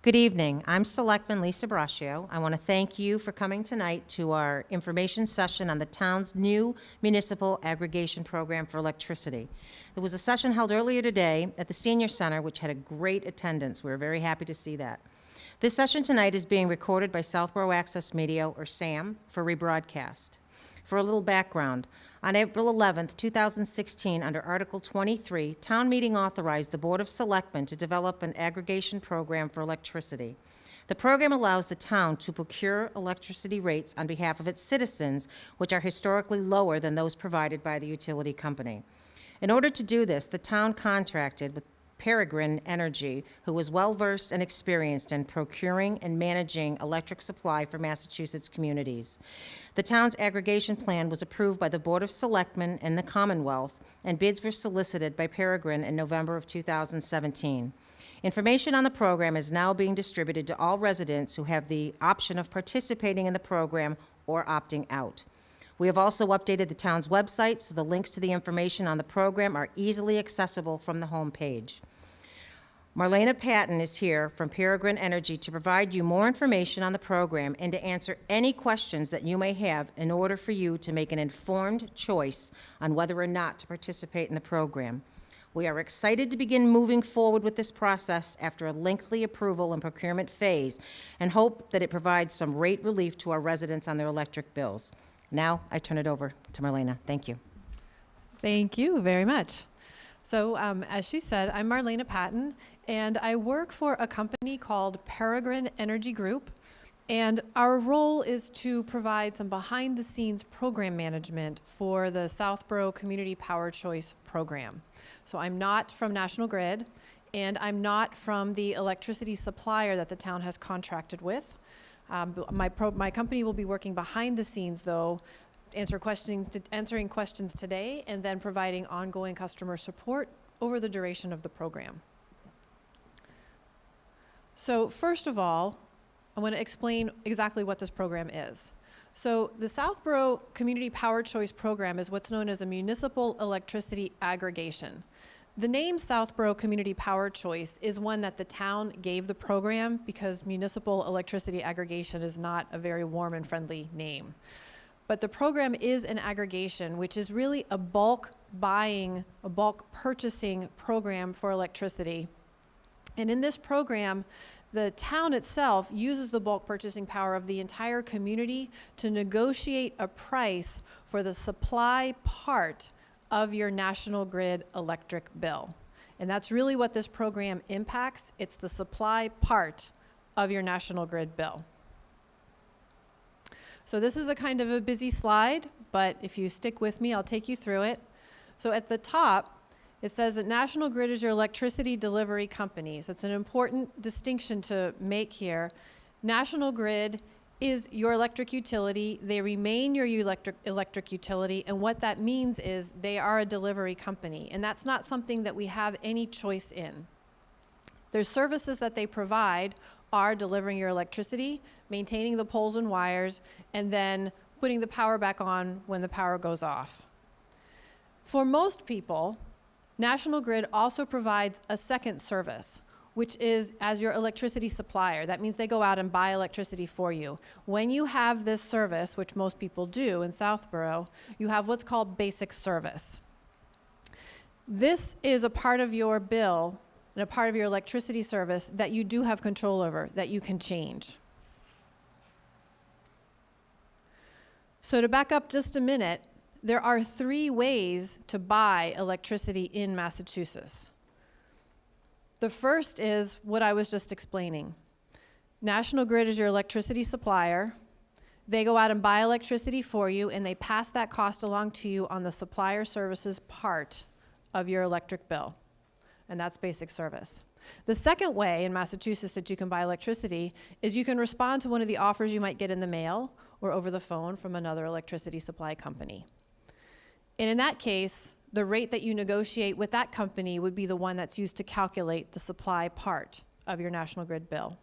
Good evening. I'm Selectman Lisa Braccio. I want to thank you for coming tonight to our information session on the town's new municipal aggregation program for electricity. There was a session held earlier today at the Senior Center, which had a great attendance. We were very happy to see that. This session tonight is being recorded by Southborough Access Media, or SAM, for rebroadcast. For a little background, on April 11th, 2016, under Article 23, Town Meeting authorized the Board of Selectmen to develop an aggregation program for electricity. The program allows the town to procure electricity rates on behalf of its citizens, which are historically lower than those provided by the utility company. In order to do this, the town contracted with Peregrine Energy, who was well-versed and experienced in procuring and managing electric supply for Massachusetts communities. The town's aggregation plan was approved by the Board of Selectmen and the Commonwealth, and bids were solicited by Peregrine in November of 2017. Information on the program is now being distributed to all residents who have the option of participating in the program or opting out. We have also updated the town's website, so the links to the information on the program are easily accessible from the home page. Marlena Patton is here from Peregrine Energy to provide you more information on the program and to answer any questions that you may have in order for you to make an informed choice on whether or not to participate in the program. We are excited to begin moving forward with this process after a lengthy approval and procurement phase and hope that it provides some rate relief to our residents on their electric bills. Now, I turn it over to Marlena. Thank you. Thank you very much. So, as she said, I'm Marlena Patton, and I work for a company called Peregrine Energy Group, and our role is to provide some behind-the-scenes program management for the Southborough Community Power Choice program. So I'm not from National Grid, and I'm not from the electricity supplier that the town has contracted with. My company will be working behind the scenes, though, answering questions today and then providing ongoing customer support over the duration of the program. So first of all, I want to explain exactly what this program is. So the Southborough Community Power Choice program is what's known as a municipal electricity aggregation. The name Southborough Community Power Choice is one that the town gave the program because municipal electricity aggregation is not a very warm and friendly name. But the program is an aggregation, which is really a bulk buying, a bulk purchasing program for electricity. And in this program, the town itself uses the bulk purchasing power of the entire community to negotiate a price for the supply part of your National Grid electric bill. And that's really what this program impacts. It's the supply part of your National Grid bill. So this is a kind of a busy slide, but if you stick with me, I'll take you through it. So at the top, it says that National Grid is your electricity delivery company. So it's an important distinction to make here. National Grid is your electric utility. They remain your electric utility, and what that means is they are a delivery company, and that's not something that we have any choice in. Their services that they provide are delivering your electricity, maintaining the poles and wires, and then putting the power back on when the power goes off. For most people, National Grid also provides a second service, which is as your electricity supplier. That means they go out and buy electricity for you. When you have this service, which most people do in Southborough, you have what's called basic service. This is a part of your bill and a part of your electricity service that you do have control over, that you can change. So to back up just a minute, there are 3 ways to buy electricity in Massachusetts. The first is what I was just explaining. National Grid is your electricity supplier. They go out and buy electricity for you, and they pass that cost along to you on the supplier services part of your electric bill. And that's basic service. The second way in Massachusetts that you can buy electricity is you can respond to one of the offers you might get in the mail or over the phone from another electricity supply company. And in that case, the rate that you negotiate with that company would be the one that's used to calculate the supply part of your National Grid bill.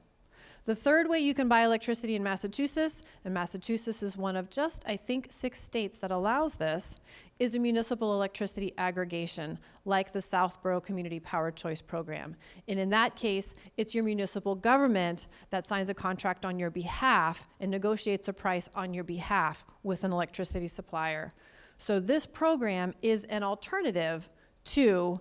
The third way you can buy electricity in Massachusetts, and Massachusetts is one of just, I think, 6 states that allows this, is a municipal electricity aggregation, like the Southborough Community Power Choice Program. And in that case, it's your municipal government that signs a contract on your behalf and negotiates a price on your behalf with an electricity supplier. So this program is an alternative to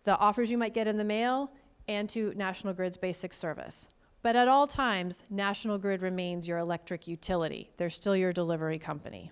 the offers you might get in the mail and to National Grid's basic service. But at all times, National Grid remains your electric utility. They're still your delivery company.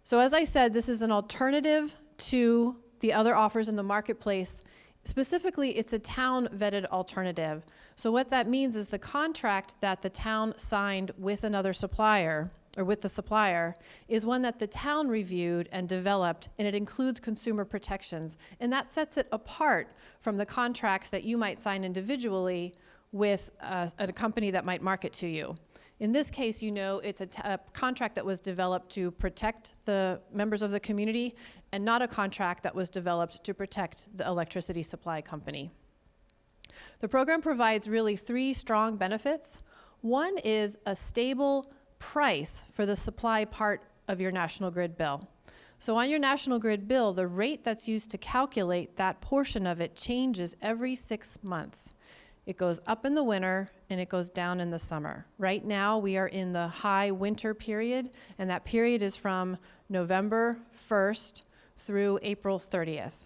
So as I said, this is an alternative to the other offers in the marketplace. Specifically, it's a town-vetted alternative. So what that means is the contract that the town signed with another supplier, or with the supplier, is one that the town reviewed and developed, and it includes consumer protections. And that sets it apart from the contracts that you might sign individually with a company that might market to you. In this case, you know it's a contract that was developed to protect the members of the community and not a contract that was developed to protect the electricity supply company. The program provides really 3 strong benefits. One is a stable price for the supply part of your National Grid bill. So on your National Grid bill, the rate that's used to calculate that portion of it changes every 6 months. It goes up in the winter and it goes down in the summer. Right now we are in the high winter period, and that period is from November 1st through April 30th.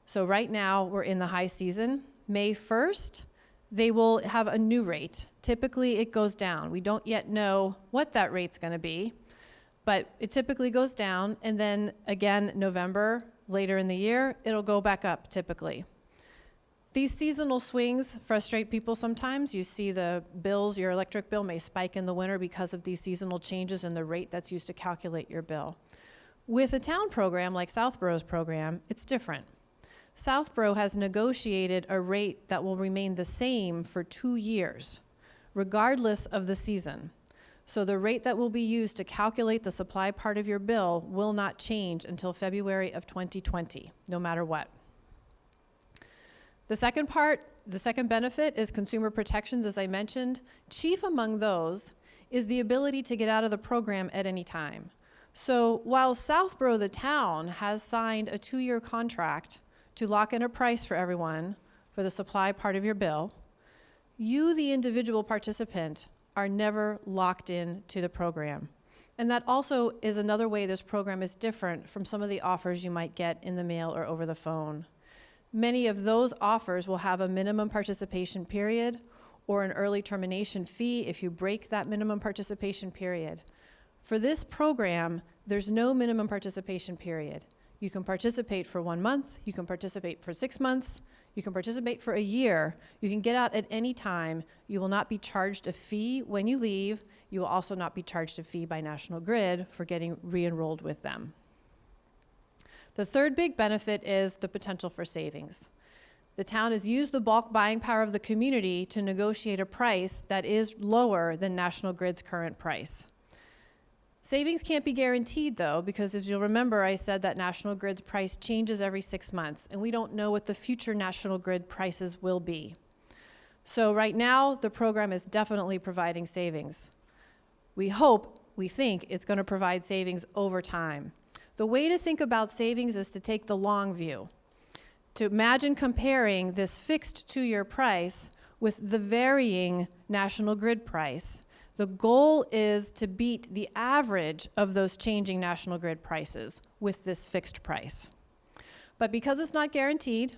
So right now we're in the high season. May 1st, they will have a new rate. Typically it goes down. We don't yet know what that rate's going to be, but it typically goes down, and then again November, later in the year, it'll go back up typically. These seasonal swings frustrate people sometimes. You see the bills, your electric bill may spike in the winter because of these seasonal changes in the rate that's used to calculate your bill. With a town program like Southborough's program, it's different. Southborough has negotiated a rate that will remain the same for 2 years, regardless of the season. So the rate that will be used to calculate the supply part of your bill will not change until February of 2020, no matter what. The second benefit is consumer protections, as I mentioned. Chief among those is the ability to get out of the program at any time. So while Southborough, the town, has signed a 2-year contract to lock in a price for everyone for the supply part of your bill, you, the individual participant, are never locked in to the program. And that also is another way this program is different from some of the offers you might get in the mail or over the phone. Many of those offers will have a minimum participation period or an early termination fee if you break that minimum participation period. For this program, there's no minimum participation period. You can participate for 1 month, you can participate for 6 months, you can participate for a year. You can get out at any time. You will not be charged a fee when you leave. You will also not be charged a fee by National Grid for getting re-enrolled with them. The third big benefit is the potential for savings. The town has used the bulk buying power of the community to negotiate a price that is lower than National Grid's current price. Savings can't be guaranteed, though, because as you'll remember, I said that National Grid's price changes every 6 months, and we don't know what the future National Grid prices will be. So right now, the program is definitely providing savings. We think it's going to provide savings over time. The way to think about savings is to take the long view. To imagine comparing this fixed 2-year price with the varying National Grid price. The goal is to beat the average of those changing National Grid prices with this fixed price. But because it's not guaranteed,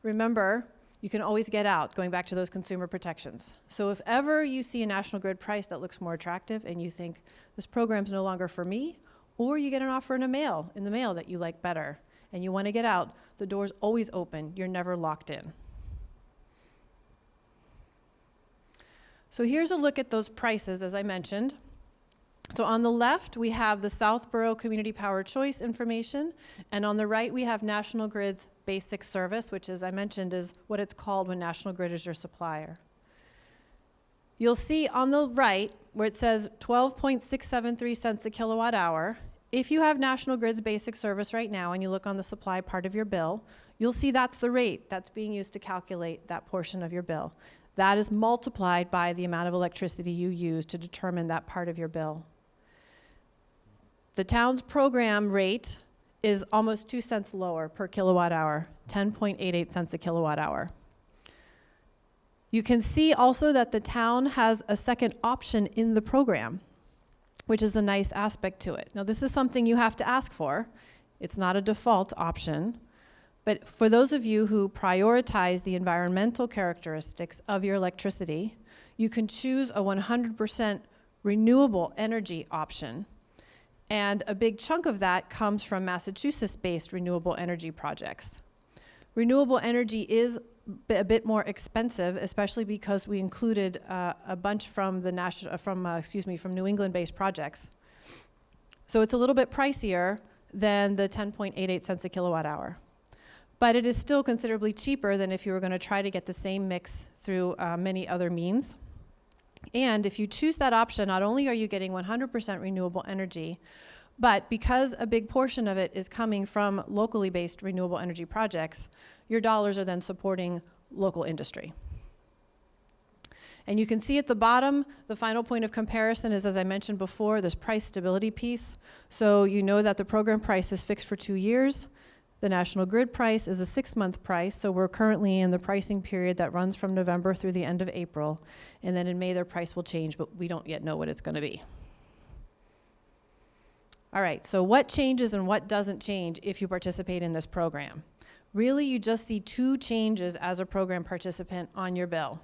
remember, you can always get out, going back to those consumer protections. So if ever you see a National Grid price that looks more attractive and you think this program's no longer for me, or you get an offer in the mail that you like better, and you want to get out, the door's always open. You're never locked in. So here's a look at those prices, as I mentioned. So on the left, we have the Southborough Community Power Choice information, and on the right, we have National Grid's basic service, which, as I mentioned, is what it's called when National Grid is your supplier. You'll see on the right, where it says 12.673 cents a kilowatt hour, if you have National Grid's basic service right now and you look on the supply part of your bill, you'll see that's the rate that's being used to calculate that portion of your bill. That is multiplied by the amount of electricity you use to determine that part of your bill. The town's program rate is almost 2 cents lower per kilowatt hour, 10.88 cents a kilowatt hour. You can see also that the town has a second option in the program, which is a nice aspect to it. Now, this is something you have to ask for. It's not a default option. But for those of you who prioritize the environmental characteristics of your electricity, you can choose a 100% renewable energy option. And a big chunk of that comes from Massachusetts-based renewable energy projects. Renewable energy is a bit more expensive, especially because we included a bunch from from New England-based projects. So it's a little bit pricier than the 10.88 cents a kilowatt hour. But it is still considerably cheaper than if you were going to try to get the same mix through many other means. And if you choose that option, not only are you getting 100% renewable energy, but because a big portion of it is coming from locally based renewable energy projects, your dollars are then supporting local industry. And you can see at the bottom, the final point of comparison is, as I mentioned before, this price stability piece. So you know that the program price is fixed for 2 years. The National Grid price is a 6-month price, so we're currently in the pricing period that runs from November through the end of April. And then in May, their price will change, but we don't yet know what it's going to be. All right, so what changes and what doesn't change if you participate in this program? Really, you just see 2 changes as a program participant on your bill.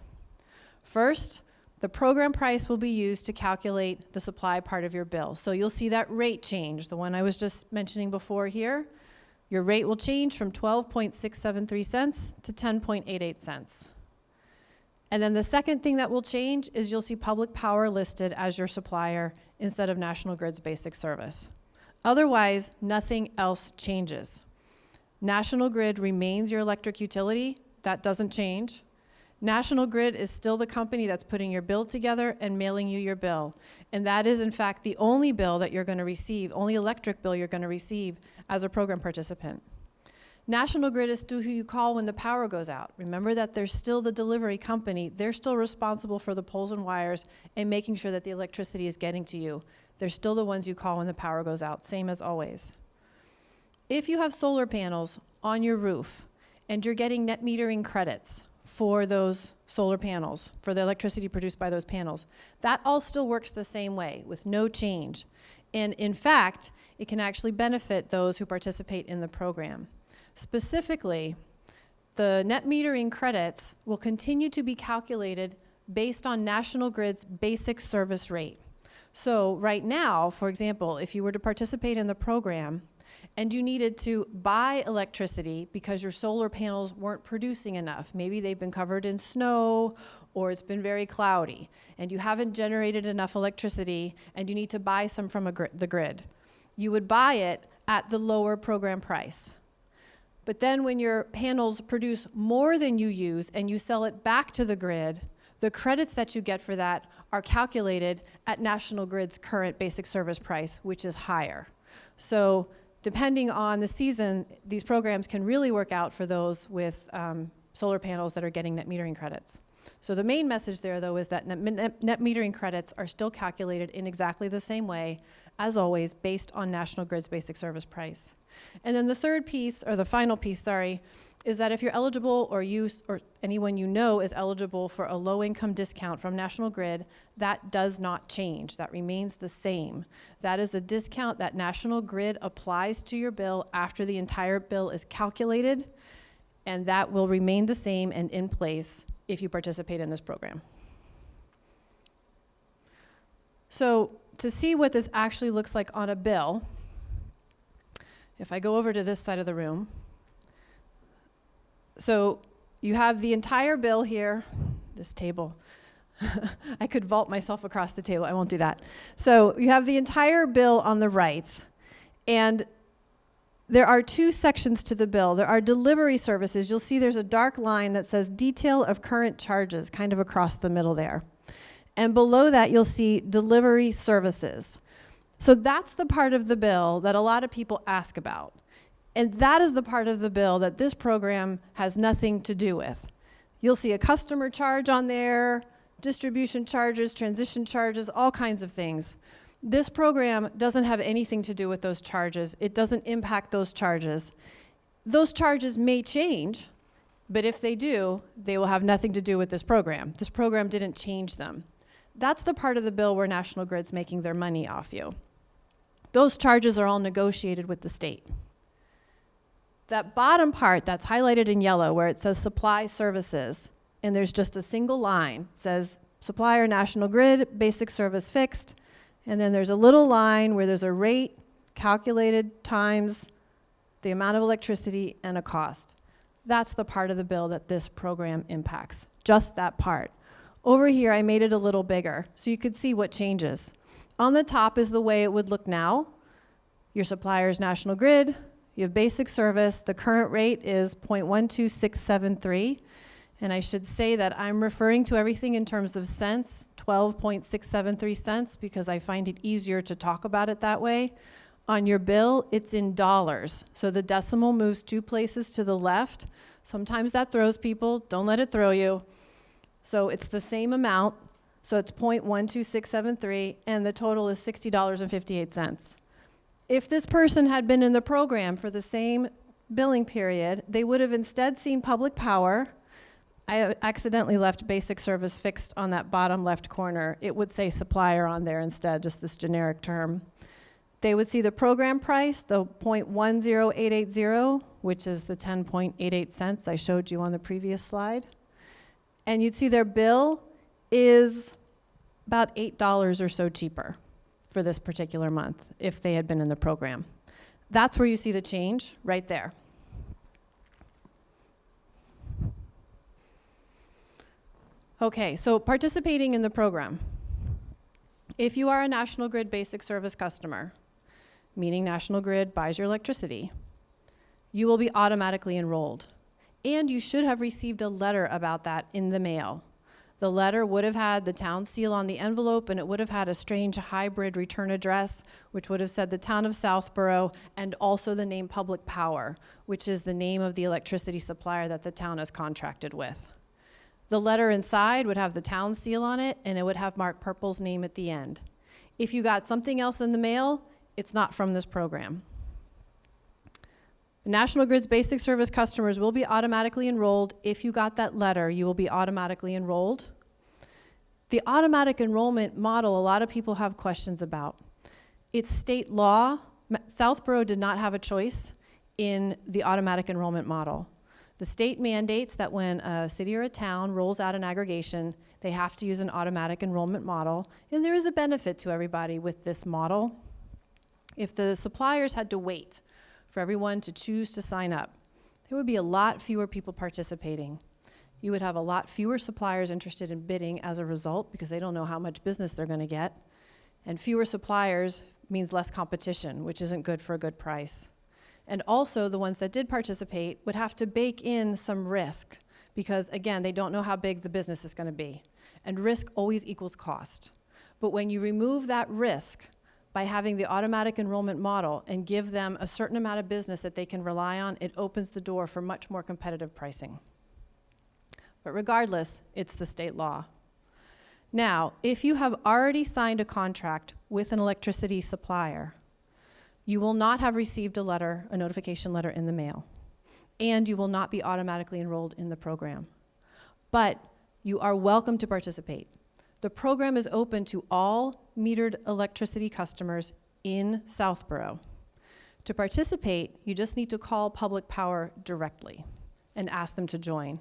First, the program price will be used to calculate the supply part of your bill. So you'll see that rate change, the one I was just mentioning before here. Your rate will change from 12.673 cents to 10.88 cents. And then the second thing that will change is you'll see Public Power listed as your supplier instead of National Grid's basic service. Otherwise, nothing else changes. National Grid remains your electric utility. That doesn't change. National Grid is still the company that's putting your bill together and mailing you your bill. And that is, in fact, the only bill that you're going to receive, only electric bill you're going to receive as a program participant. National Grid is still who you call when the power goes out. Remember that they're still the delivery company. They're still responsible for the poles and wires and making sure that the electricity is getting to you. They're still the ones you call when the power goes out, same as always. If you have solar panels on your roof and you're getting net metering credits for those solar panels, for the electricity produced by those panels, that all still works the same way with no change. And in fact, it can actually benefit those who participate in the program. Specifically, the net metering credits will continue to be calculated based on National Grid's basic service rate. So right now, for example, if you were to participate in the program and you needed to buy electricity because your solar panels weren't producing enough, maybe they've been covered in snow or it's been very cloudy, and you haven't generated enough electricity and you need to buy some from the grid, you would buy it at the lower program price. But then when your panels produce more than you use and you sell it back to the grid, the credits that you get for that are calculated at National Grid's current basic service price, which is higher. So depending on the season, these programs can really work out for those with solar panels that are getting net metering credits. So the main message there, though, is that net metering credits are still calculated in exactly the same way, as always, based on National Grid's basic service price. And then the third piece, or the final piece, sorry, is that if you're eligible or anyone you know is eligible for a low-income discount from National Grid, that does not change. That remains the same. That is a discount that National Grid applies to your bill after the entire bill is calculated, and that will remain the same and in place if you participate in this program. So to see what this actually looks like on a bill, if I go over to this side of the room, so you have the entire bill here, this table. I could vault myself across the table. I won't do that. So you have the entire bill on the right, and there are 2 sections to the bill. There are delivery services. You'll see there's a dark line that says detail of current charges, kind of across the middle there. And below that, you'll see delivery services. So that's the part of the bill that a lot of people ask about. And that is the part of the bill that this program has nothing to do with. You'll see a customer charge on there, distribution charges, transition charges, all kinds of things. This program doesn't have anything to do with those charges. It doesn't impact those charges. Those charges may change, but if they do, they will have nothing to do with this program. This program didn't change them. That's the part of the bill where National Grid's making their money off you. Those charges are all negotiated with the state. That bottom part that's highlighted in yellow where it says supply services, and there's just a single line, it says supplier National Grid, basic service fixed, and then there's a little line where there's a rate calculated times the amount of electricity and a cost. That's the part of the bill that this program impacts, just that part. Over here, I made it a little bigger so you could see what changes. On the top is the way it would look now. Your supplier is National Grid. You have basic service. The current rate is 0.12673. And I should say that I'm referring to everything in terms of cents, 12.673 cents, because I find it easier to talk about it that way. On your bill, it's in dollars. So the decimal moves 2 places to the left. Sometimes that throws people. Don't let it throw you. So it's the same amount. So it's 0.12673, and the total is $60.58. If this person had been in the program for the same billing period, they would have instead seen public power. I accidentally left basic service fixed on that bottom left corner. It would say supplier on there instead, just this generic term. They would see the program price, the 0.10880, which is the 10.88 cents I showed you on the previous slide. And you'd see their bill is about $8 or so cheaper for this particular month if they had been in the program. That's where you see the change, right there. Okay, so participating in the program. If you are a National Grid basic service customer, meaning National Grid buys your electricity, you will be automatically enrolled. And you should have received a letter about that in the mail. The letter would have had the town seal on the envelope, and it would have had a strange hybrid return address, which would have said the town of Southborough, and also the name Public Power, which is the name of the electricity supplier that the town is contracted with. The letter inside would have the town seal on it, and it would have Mark Purple's name at the end. If you got something else in the mail, it's not from this program. National Grid's basic service customers will be automatically enrolled. If you got that letter, you will be automatically enrolled. The automatic enrollment model, a lot of people have questions about. It's state law. Southborough did not have a choice in the automatic enrollment model. The state mandates that when a city or a town rolls out an aggregation, they have to use an automatic enrollment model, and there is a benefit to everybody with this model. If the suppliers had to wait for everyone to choose to sign up, there would be a lot fewer people participating. You would have a lot fewer suppliers interested in bidding as a result because they don't know how much business they're going to get. And fewer suppliers means less competition, which isn't good for a good price. And also, the ones that did participate would have to bake in some risk because, again, they don't know how big the business is going to be. And risk always equals cost. But when you remove that risk by having the automatic enrollment model and give them a certain amount of business that they can rely on, it opens the door for much more competitive pricing. But regardless, it's the state law. Now, if you have already signed a contract with an electricity supplier, you will not have received a notification letter in the mail, and you will not be automatically enrolled in the program. But you are welcome to participate. The program is open to all metered electricity customers in Southborough. To participate, you just need to call Public Power directly and ask them to join.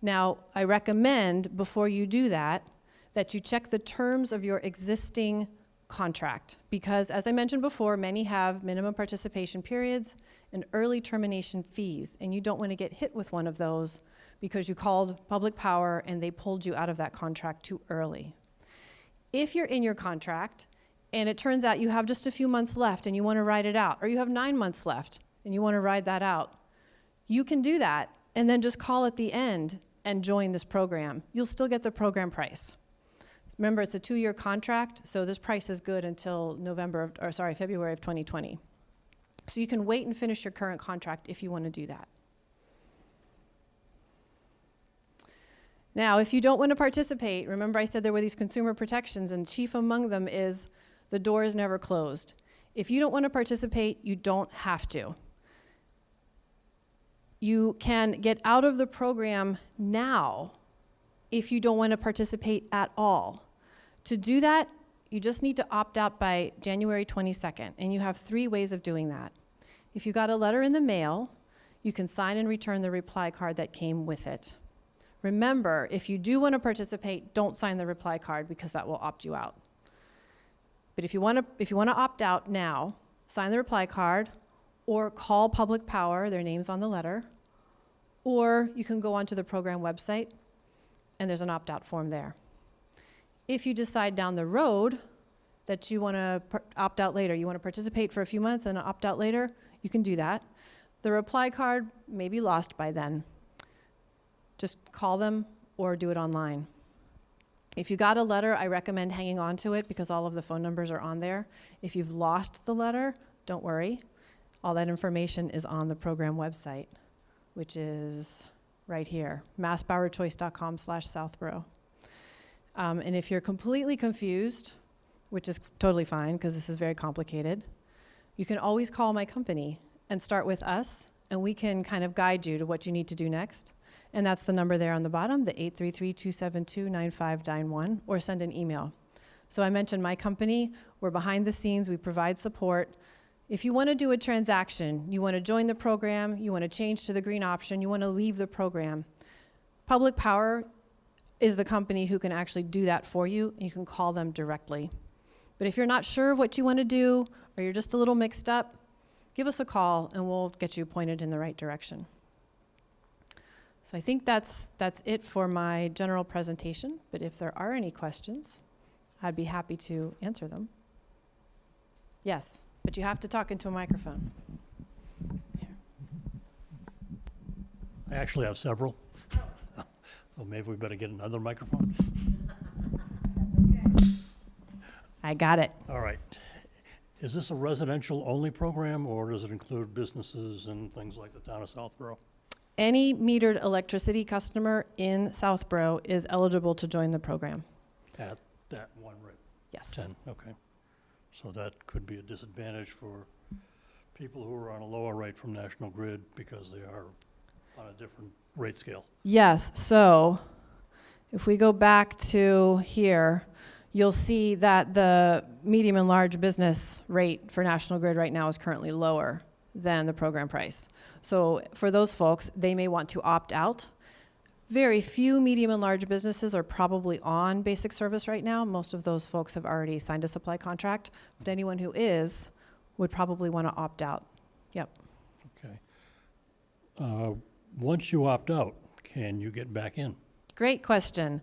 Now, I recommend before you do that you check the terms of your existing contract because, as I mentioned before, many have minimum participation periods and early termination fees, and you don't want to get hit with one of those because you called Public Power and they pulled you out of that contract too early. If you're in your contract and it turns out you have just a few months left and you want to ride it out, or you have 9 months left and you want to ride that out, you can do that and then just call at the end and join this program. You'll still get the program price. Remember, it's a 2-year contract, so this price is good until February of 2020. So you can wait and finish your current contract if you want to do that. Now, if you don't want to participate, remember I said there were these consumer protections, and chief among them is the door is never closed. If you don't want to participate, you don't have to. You can get out of the program now if you don't want to participate at all. To do that, you just need to opt out by January 22nd, and you have 3 ways of doing that. If you got a letter in the mail, you can sign and return the reply card that came with it. Remember, if you do want to participate, don't sign the reply card because that will opt you out. But if you want to opt out now, sign the reply card or call Public Power, their name's on the letter, or you can go onto the program website and there's an opt-out form there. If you decide down the road that you want to opt out later, you want to participate for a few months and opt out later, you can do that. The reply card may be lost by then. Just call them or do it online. If you got a letter, I recommend hanging on to it because all of the phone numbers are on there. If you've lost the letter, don't worry. All that information is on the program website, which is right here, masspowerchoice.com/Southborough. And if you're completely confused, which is totally fine because this is very complicated, you can always call my company and start with us, and we can kind of guide you to what you need to do next. And that's the number there on the bottom, the 833-272-9591, or send an email. So I mentioned my company. We're behind the scenes. We provide support. If you want to do a transaction, you want to join the program, you want to change to the green option, you want to leave the program, Public Power is the company who can actually do that for you. You can call them directly. But if you're not sure of what you want to do, or you're just a little mixed up, give us a call and we'll get you pointed in the right direction. So I think that's it for my general presentation, but if there are any questions, I'd be happy to answer them. Yes, but you have to talk into a microphone. I actually have several. Well, maybe we better get another microphone. I got it. All right. Is this a residential-only program, or does it include businesses and things like the town of Southborough? Any metered electricity customer in Southborough is eligible to join the program. At that one rate? Yes. 10, okay. So that could be a disadvantage for people who are on a lower rate from National Grid because they are on a different rate scale. Yes, so if we go back to here, you'll see that the medium and large business rate for National Grid right now is currently lower than the program price. So for those folks, they may want to opt out. Very few medium and large businesses are probably on basic service right now. Most of those folks have already signed a supply contract, but anyone who is would probably want to opt out. Yep. Okay. Once you opt out, can you get back in? Great question.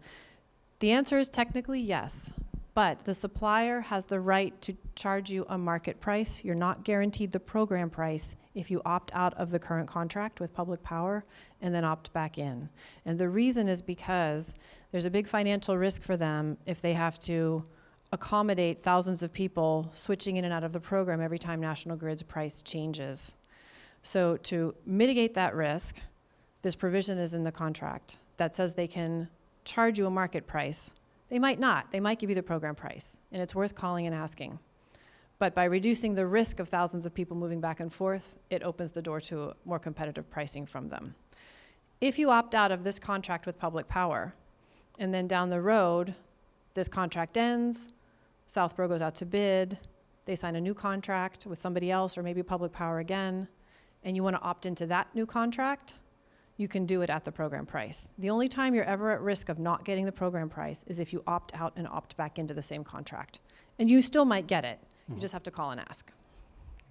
The answer is technically yes, but the supplier has the right to charge you a market price. You're not guaranteed the program price if you opt out of the current contract with Public Power and then opt back in. And the reason is because there's a big financial risk for them if they have to accommodate thousands of people switching in and out of the program every time National Grid's price changes. So to mitigate that risk, this provision is in the contract that says they can charge you a market price. They might not. They might give you the program price, and it's worth calling and asking. But by reducing the risk of thousands of people moving back and forth, it opens the door to more competitive pricing from them. If you opt out of this contract with Public Power, and then down the road, this contract ends, Southborough goes out to bid, they sign a new contract with somebody else, or maybe Public Power again, and you want to opt into that new contract, you can do it at the program price. The only time you're ever at risk of not getting the program price is if you opt out and opt back into the same contract. And you still might get it. You just have to call and ask.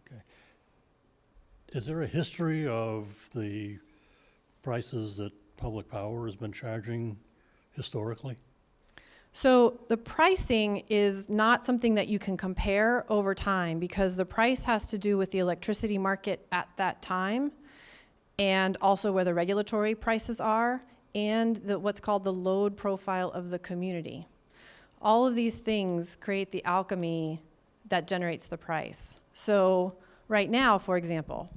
Okay. Is there a history of the prices that Public Power has been charging historically? So the pricing is not something that you can compare over time because the price has to do with the electricity market at that time and also where the regulatory prices are and what's called the load profile of the community. All of these things create the alchemy that generates the price. So Right now, for example,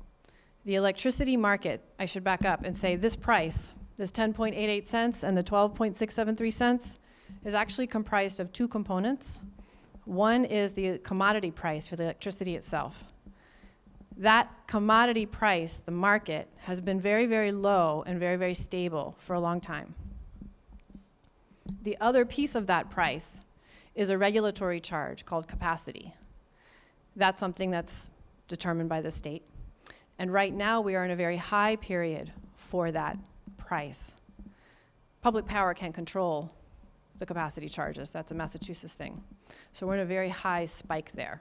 the electricity market, I should back up and say this price, this 10.88 cents and the 12.673 cents is actually comprised of two components. One is the commodity price for the electricity itself. That commodity price, the market, has been very, very low and very, very stable for a long time. The other piece of that price is a regulatory charge called capacity. That's something that's determined by the state. And right now we are in a very high period for that price. Public power can't control the capacity charges. That's a Massachusetts thing. So we're in a very high spike there.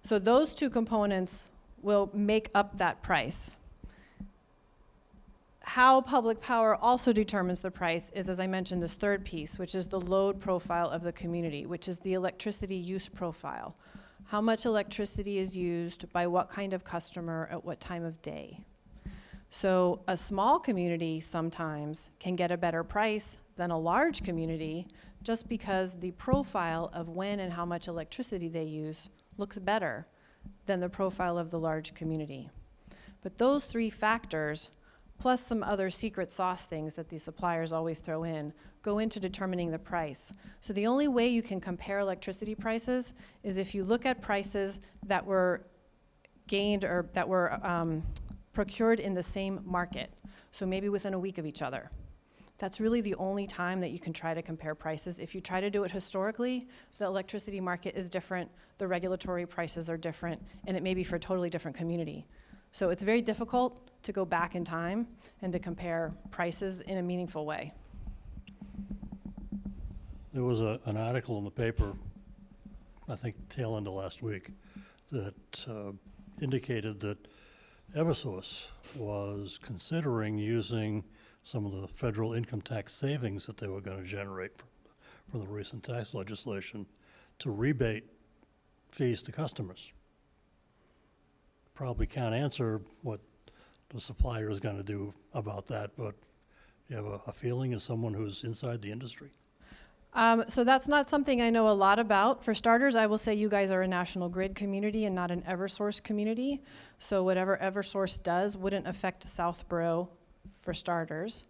So those two components will make up that price. How public power also determines the price is, as I mentioned, this third piece, which is the load profile of the community, which is the electricity use profile. How much electricity is used by what kind of customer at what time of day. So a small community sometimes can get a better price than a large community just because the profile of when and how much electricity they use looks better than the profile of the large community. But those three factors, plus some other secret sauce things that the suppliers always throw in, go into determining the price. So the only way you can compare electricity prices is if you look at prices that were gained or that were procured in the same market, so maybe within a week of each other. That's really the only time that you can try to compare prices. If you try to do it historically, the electricity market is different, the regulatory prices are different, and it may be for a totally different community. So it's very difficult to go back in time and to compare prices in a meaningful way. There was an article in the paper, I think tail end of last week, that indicated that Eversource was considering using some of the federal income tax savings that they were going to generate from the recent tax legislation to rebate fees to customers. Probably can't answer what the supplier is going to do about that, but you have a feeling as someone who's inside the industry? So that's not something I know a lot about. For starters, I will say you guys are a National Grid community and not an Eversource community. So whatever Eversource does wouldn't affect Southborough, for starters.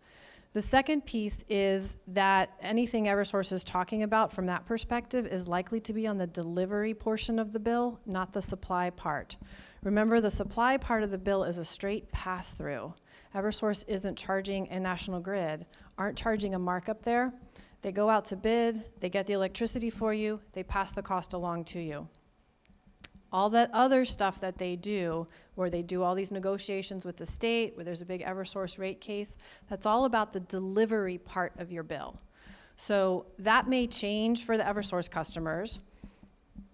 The second piece is that anything Eversource is talking about from that perspective is likely to be on the delivery portion of the bill, not the supply part. Remember, the supply part of the bill is a straight pass-through. Eversource isn't charging, and National Grid aren't charging a markup there. They go out to bid, they get the electricity for you, they pass the cost along to you. All that other stuff that they do, where they do all these negotiations with the state, where there's a big Eversource rate case, that's all about the delivery part of your bill. So that may change for the Eversource customers.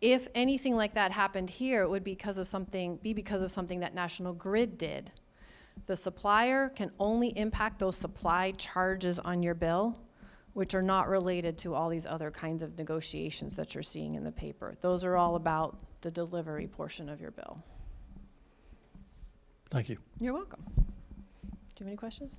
If anything like that happened here, it would be because of something that National Grid did. The supplier can only impact those supply charges on your bill, which are not related to all these other kinds of negotiations that you're seeing in the paper. Those are all about the delivery portion of your bill. Thank you. You're welcome. Do you have any questions?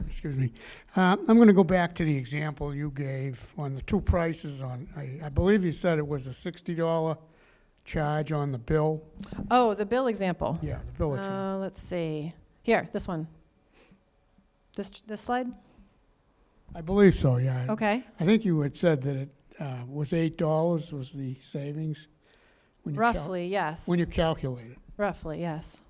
Excuse me. I'm going to go back to the example you gave on the two prices on, I believe you said it was a $60 charge on the bill. Oh, the bill example. Yeah, the bill example. Let's see. Here, this one. This slide? I believe so, yeah. Okay. I think you had said that it was $8 was the savings. When you Roughly, yes. when you calculate it. Roughly, yes.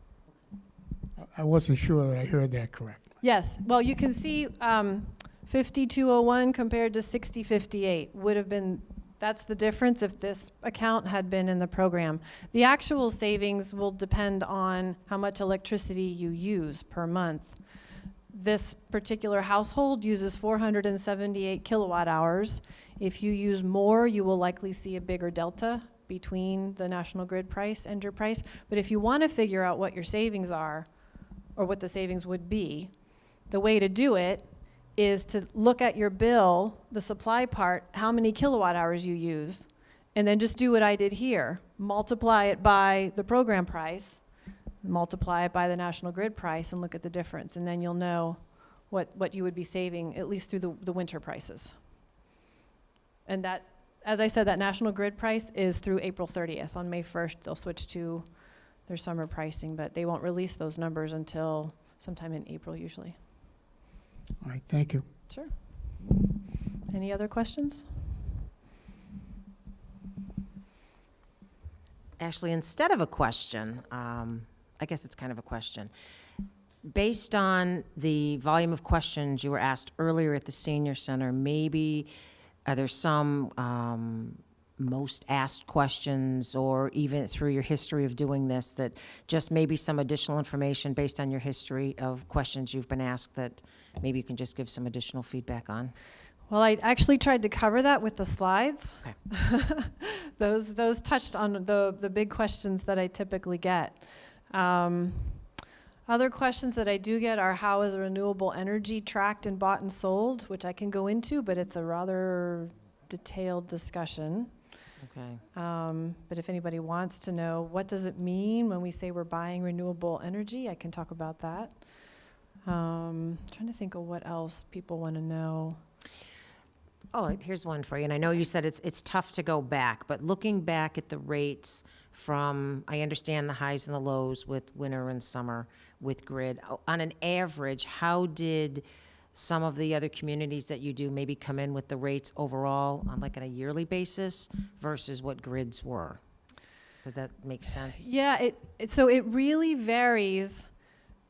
I wasn't sure that I heard that correct. Yes. Well, you can see 5201 compared to 6058 would have been, that's the difference if this account had been in the program. The actual savings will depend on how much electricity you use per month. This particular household uses 478 kilowatt hours. If you use more, you will likely see a bigger delta between the National Grid price and your price. But if you want to figure out what your savings are, or what the savings would be, the way to do it is to look at your bill, the supply part, how many kilowatt hours you use, and then just do what I did here. Multiply it by the program price, multiply it by the National Grid price, and look at the difference. And then you'll know what you would be saving, at least through the winter prices. And that as I said, that National Grid price is through April 30th. On May 1st, they'll switch to their summer pricing, but they won't release those numbers until sometime in April usually. All right, thank you. Sure. Any other questions? Actually, instead of a question, I guess it's kind of a question. Based on the volume of questions you were asked earlier at the senior center, maybe are there some most asked questions, or even through your history of doing this, that just maybe some additional information based on your history of questions you've been asked that maybe you can just give some additional feedback on? Well, I actually tried to cover that with the slides. Okay. Those touched on the big questions that I typically get. Other questions that I do get are, how is renewable energy tracked and bought and sold, which I can go into, but it's a rather detailed discussion. Okay. But if anybody wants to know, what does it mean when we say we're buying renewable energy, I can talk about that. Trying to think of what else people want to know. Oh, here's one for you, and I know you said it's tough to go back, but looking back at the rates from, I understand the highs and the lows with winter and summer with grid, on an average, how did some of the other communities that you do maybe come in with the rates overall on like on a yearly basis versus what grids were? Did that make sense? Yeah, so it really varies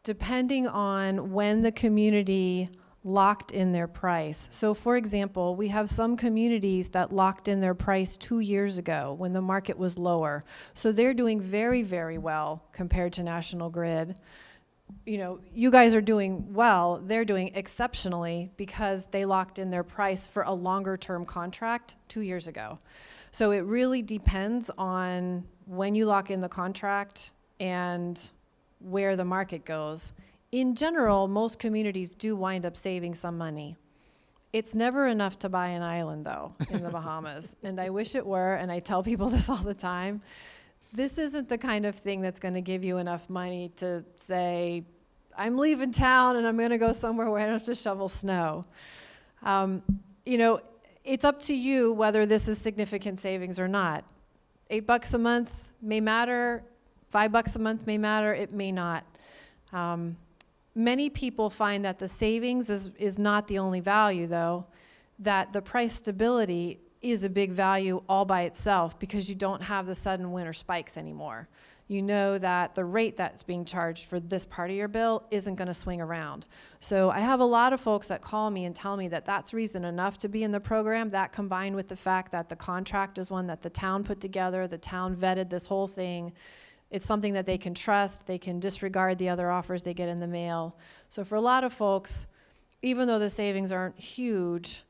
depending on when the community locked in their price. So for example, we have some communities that locked in their price 2 years ago when the market was lower. So they're doing very, very well compared to National Grid. You know, you guys are doing well, they're doing exceptionally because they locked in their price for a longer term contract 2 years ago. So it really depends on when you lock in the contract and where the market goes. In general, most communities do wind up saving some money. It's never enough to buy an island, though, in the Bahamas. And I wish it were, and I tell people this all the time. This isn't the kind of thing that's going to give you enough money to say, I'm leaving town and I'm going to go somewhere where I don't have to shovel snow. You know, it's up to you whether this is significant savings or not. $8 a month may matter. $5 a month may matter. It may not. Many people find that the savings is not the only value, though, that the price stability is a big value all by itself because you don't have the sudden winter spikes anymore. You know that the rate that's being charged for this part of your bill isn't going to swing around. So I have a lot of folks that call me and tell me that that's reason enough to be in the program, that combined with the fact that the contract is one that the town put together, the town vetted this whole thing. It's something that they can trust. They can disregard the other offers they get in the mail. So for a lot of folks, even though the savings aren't huge,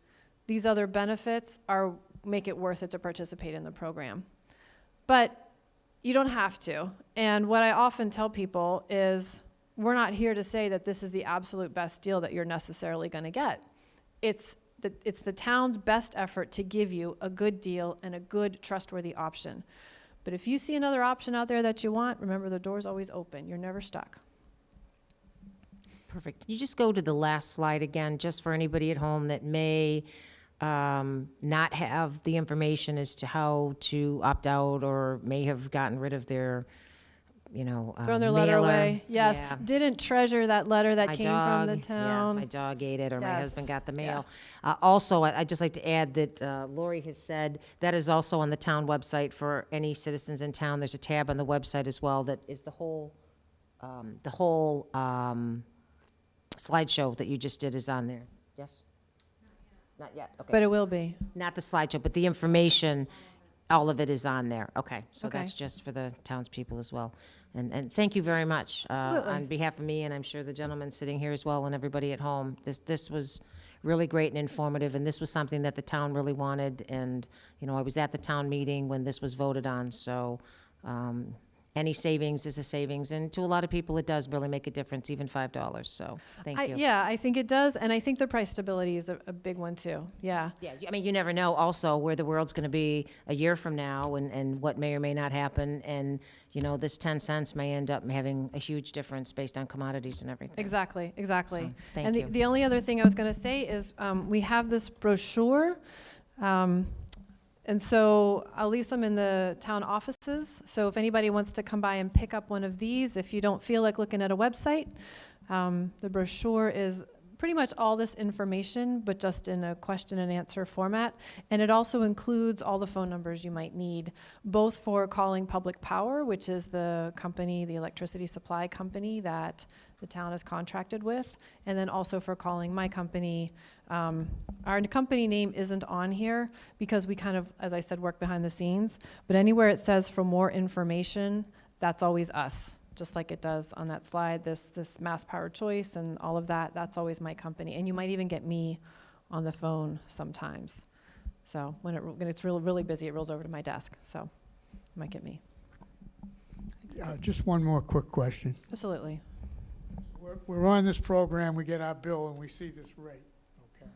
these other benefits make it worth it to participate in the program. But you don't have to. And what I often tell people is, we're not here to say that this is the absolute best deal that you're necessarily going to get. It's the town's best effort to give you a good deal and a good, trustworthy option. But if you see another option out there that you want, remember the door's always open. You're never stuck. Perfect. Can you just go to the last slide again, just for anybody at home that may not have the information as to how to opt out, or may have gotten rid of their, Throw their letter mailer. away. Yes. Yeah. Didn't treasure that letter that My came from the dog, town. Yeah, my dog ate it, or my Yes. husband got the mail. Yes. Also, I'd just like to add that Lori has said that is also on the town website for any citizens in town. There's a tab on the website as well that is the whole slideshow that you just did is on there. Yes? Not yet, okay. But it will be. Not the slideshow, but the information, all of it is on there. Okay, so Okay. that's just for the townspeople as well. And thank you very much Absolutely. on behalf of me, and I'm sure the gentleman sitting here as well, and everybody at home. This was really great and informative, and this was something that the town really wanted. And, I was at the town meeting when this was voted on, so any savings is a savings. And to a lot of people, it does really make a difference, even $5. So thank you. Yeah, I think it does. And I think the price stability is a big one, too. Yeah. Yeah, I mean, you never know also where the world's going to be a year from now, and what may or may not happen. And, this 10 cents may end up having a huge difference based on commodities and everything. Exactly. So, thank And you. the only other thing I was going to say is we have this brochure. And so I'll leave some in the town offices. So if anybody wants to come by and pick up one of these, if you don't feel like looking at a website, the brochure is pretty much all this information, but just in a question and answer format. And it also includes all the phone numbers you might need, both for calling Public Power, which is the company, the electricity supply company that the town is contracted with, and then also for calling my company. Our company name isn't on here because we kind of, as I said, work behind the scenes, but anywhere it says for more information, that's always us. Just like it does on that slide, this Mass Power Choice and all of that, that's always my company. And you might even get me on the phone sometimes. So when it's really, really busy, it rolls over to my desk. So you might get me. Just one more quick question. Absolutely. We're on this program, we get our bill, and we see this rate, okay?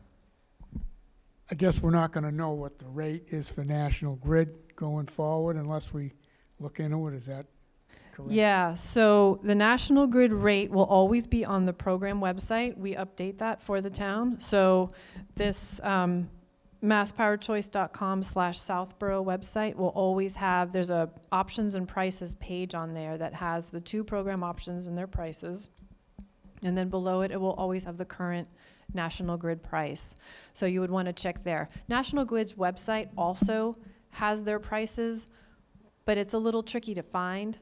I guess we're not going to know what the rate is for National Grid going forward unless we look into it. Is that correct? Yeah, so the National Grid rate will always be on the program website. We update that for the town. So this masspowerchoice.com/Southborough website will always have, there's a options and prices page on there that has the 2 program options and their prices. And then below it, it will always have the current National Grid price. So you would want to check there. National Grid's website also has their prices, but it's a little tricky to find.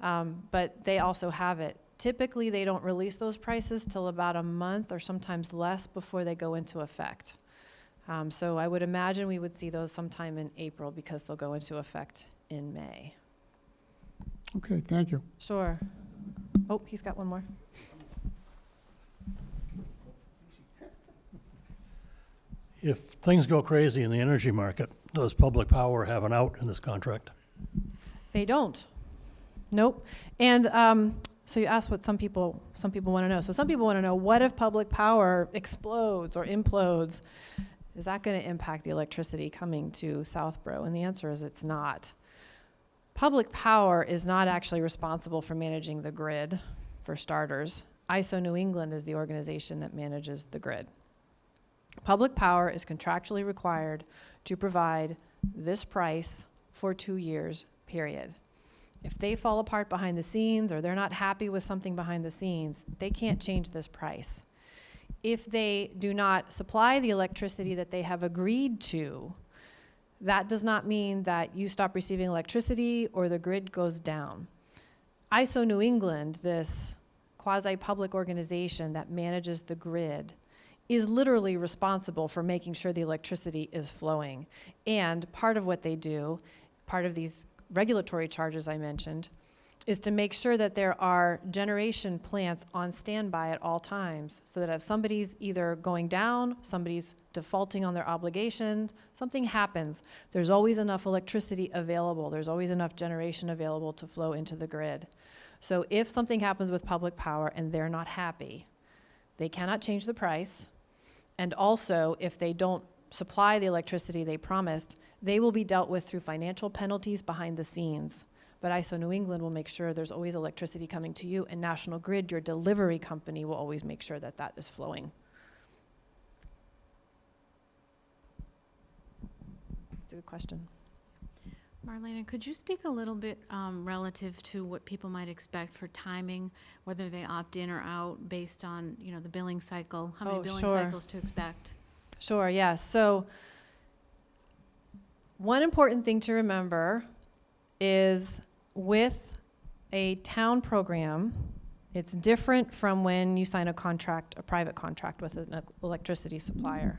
But they also have it. Typically, they don't release those prices till about a month or sometimes less before they go into effect. So I would imagine we would see those sometime in April because they'll go into effect in May. Okay, thank you. Sure. Oh, he's got one more. If things go crazy in the energy market, does Public Power have an out in this contract? They don't. Nope. And so you asked what some people want to know. So some people want to know, what if Public Power explodes or implodes? Is that going to impact the electricity coming to Southborough? And the answer is it's not. Public Power is not actually responsible for managing the grid, for starters. ISO New England is the organization that manages the grid. Public Power is contractually required to provide this price for 2 years, period. If they fall apart behind the scenes or they're not happy with something behind the scenes, they can't change this price. If they do not supply the electricity that they have agreed to, that does not mean that you stop receiving electricity or the grid goes down. ISO New England, this quasi-public organization that manages the grid, is literally responsible for making sure the electricity is flowing. And part of what they do, part of these regulatory charges I mentioned, is to make sure that there are generation plants on standby at all times, so that if somebody's either going down, somebody's defaulting on their obligation, something happens, there's always enough electricity available, there's always enough generation available to flow into the grid. So if something happens with Public Power and they're not happy, they cannot change the price. And also, if they don't supply the electricity they promised, they will be dealt with through financial penalties behind the scenes. But ISO New England will make sure there's always electricity coming to you, and National Grid, your delivery company, will always make sure that that is flowing. That's a good question. Marlena, could you speak a little bit relative to what people might expect for timing, whether they opt in or out based on, the billing cycle, how many billing cycles to expect? Sure, yes. So one important thing to remember is with a town program, it's different from when you sign a private contract with an electricity supplier.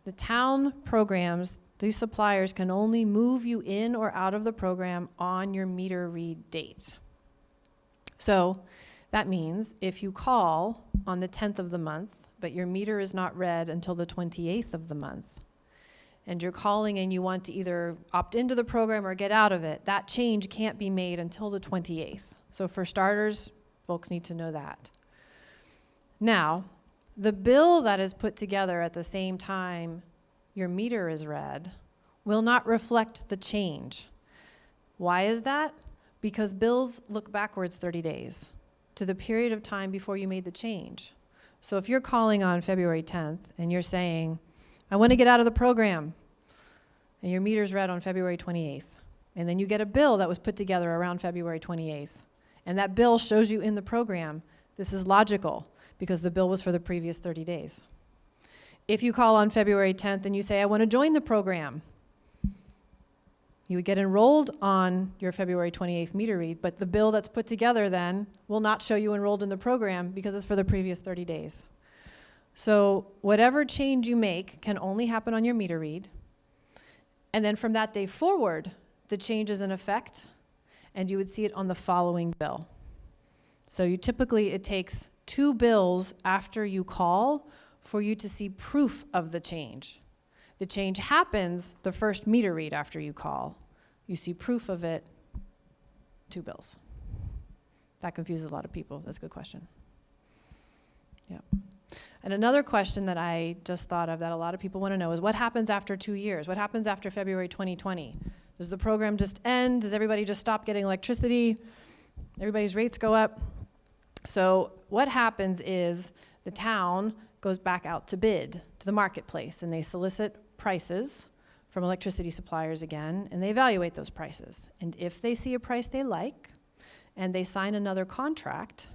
The town programs, these suppliers can only move you in or out of the program on your meter read date. So that means if you call on the 10th of the month, but your meter is not read until the 28th of the month, and you're calling and you want to either opt into the program or get out of it, that change can't be made until the 28th. So for starters, folks need to know that. Now, the bill that is put together at the same time your meter is read will not reflect the change. Why is that? Because bills look backwards 30 days to the period of time before you made the change. So if you're calling on February 10th and you're saying, I want to get out of the program, and your meter's read on February 28th. And then you get a bill that was put together around February 28th. And that bill shows you in the program, this is logical, because the bill was for the previous 30 days. If you call on February 10th and you say, I want to join the program, you would get enrolled on your February 28th meter read, but the bill that's put together then will not show you enrolled in the program because it's for the previous 30 days. So whatever change you make can only happen on your meter read. And then from that day forward, the change is in effect, and you would see it on the following bill. So it takes 2 bills after you call for you to see proof of the change. The change happens the first meter read after you call. You see proof of it, 2 bills. That confuses a lot of people. That's a good question. Yeah. And another question that I just thought of that a lot of people want to know is what happens after 2 years? What happens after February 2020? Does the program just end? Does everybody just stop getting electricity? Everybody's rates go up? So what happens is the town goes back out to bid to the marketplace, and they solicit prices from electricity suppliers again, and they evaluate those prices. And if they see a price they like, and they sign another contract,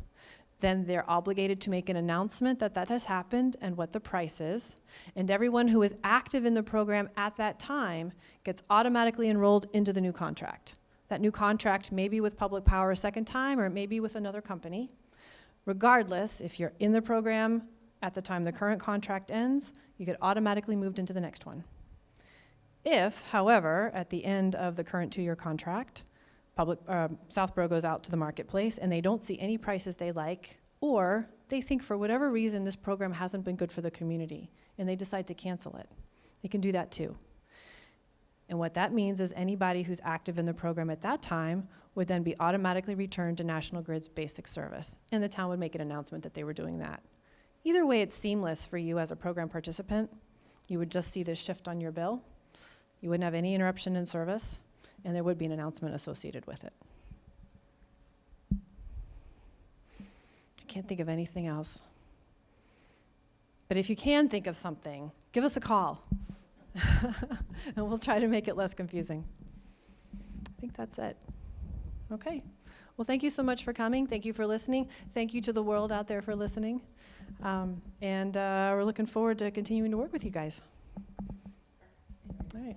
then they're obligated to make an announcement that that has happened and what the price is. And everyone who is active in the program at that time gets automatically enrolled into the new contract. That new contract may be with Public Power a second time, or it may be with another company. Regardless, if you're in the program at the time the current contract ends, you get automatically moved into the next one. If, however, at the end of the current 2-year contract, Southborough goes out to the marketplace and they don't see any prices they like, or they think for whatever reason this program hasn't been good for the community and they decide to cancel it, they can do that too. And what that means is anybody who's active in the program at that time would then be automatically returned to National Grid's basic service, and the town would make an announcement that they were doing that. Either way, it's seamless for you as a program participant. You would just see this shift on your bill. You wouldn't have any interruption in service, and there would be an announcement associated with it. I can't think of anything else. But if you can think of something, give us a call, and we'll try to make it less confusing. I think that's it. Okay. Well, thank you so much for coming. Thank you for listening. Thank you to the world out there for listening. And we're looking forward to continuing to work with you guys. All right.